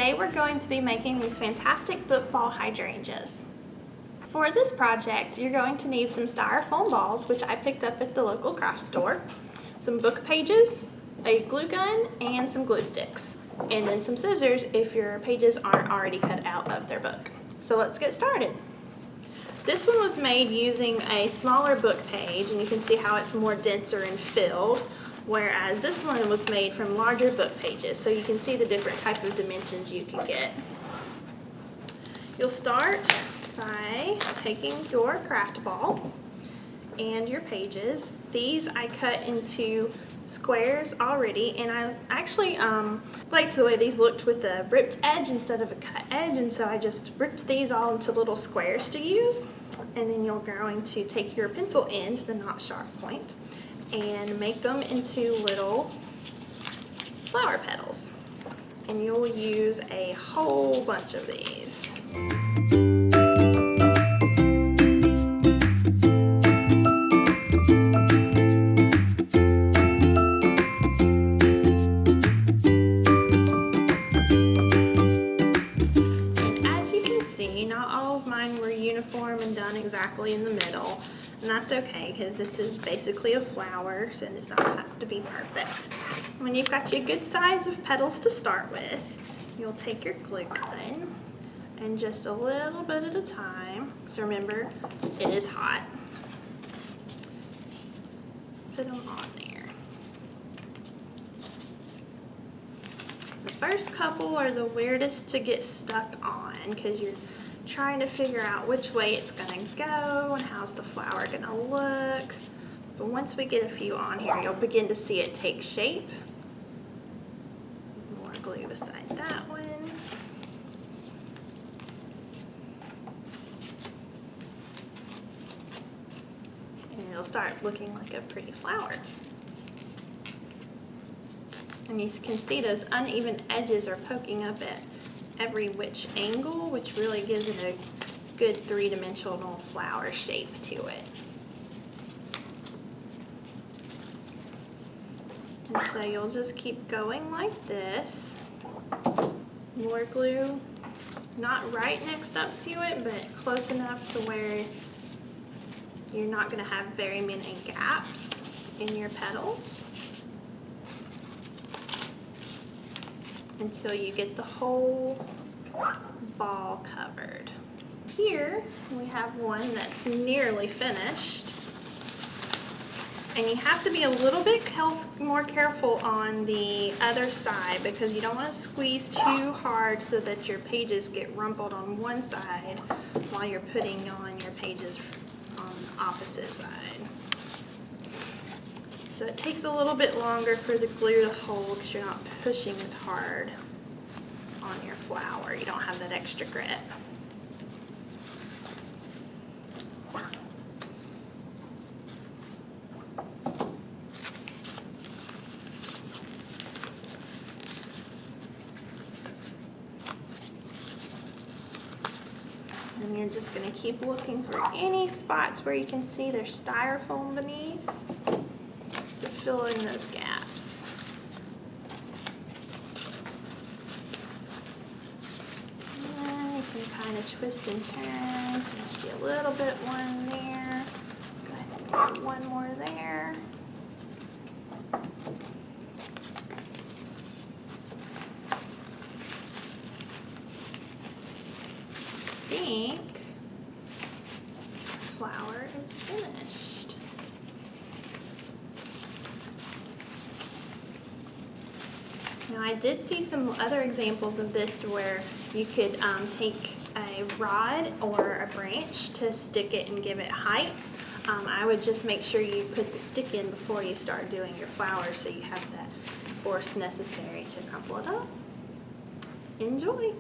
Today we're going to be making these fantastic book ball hydrangeas. For this project, you're going to need some styrofoam balls, which I picked up at the local craft store, some book pages, a glue gun, and some glue sticks, and then some scissors if your pages aren't already cut out of their book. So let's get started. This one was made using a smaller book page, and you can see how it's more denser and filled, whereas this one was made from larger book pages, so you can see the different type of dimensions you can get. You'll start by taking your craft ball and your pages. These I cut into squares already, and I actually liked the way these looked with the ripped edge instead of a cut edge, and so I just ripped these all into little squares to use. And then you're going to take your pencil end, the not sharp point, and make them into little flower petals. And you'll use a whole bunch of these. Not all of mine were uniform and done exactly in the middle, and that's okay because this is basically a flower, so it does not have to be perfect. When you've got your good size of petals to start with, you'll take your glue gun and just a little bit at a time, so remember it is hot, put them on there. The first couple are the weirdest to get stuck on because you're trying to figure out which way it's going to go and how's the flower going to look. But once we get a few on here, you'll begin to see it take shape. More glue beside that one. And it'll start looking like a pretty flower. And you can see those uneven edges are poking up at every which angle, which really gives it a good three-dimensional flower shape to it. And so you'll just keep going like this. More glue, not right next up to it, but close enough to where you're not going to have very many gaps in your petals, until you get the whole ball covered. Here we have one that's nearly finished, and you have to be a little bit more careful on the other side because you don't want to squeeze too hard so that your pages get rumpled on one side while you're putting on your pages on the opposite side. So it takes a little bit longer for the glue to hold because you're not pushing as hard on your flower. You don't have that extra grip. And you're just going to keep looking for any spots where you can see there's styrofoam beneath to fill in those gaps. And you can kind of twist and turn, so you see a little bit one there. Let's go ahead and do one more there. I think the flower is finished. Now I did see some other examples of this where you could take a rod or a branch to stick it and give it height. I would just make sure you put the stick in before you start doing your flowers so you have that force necessary to crumple it up. Enjoy!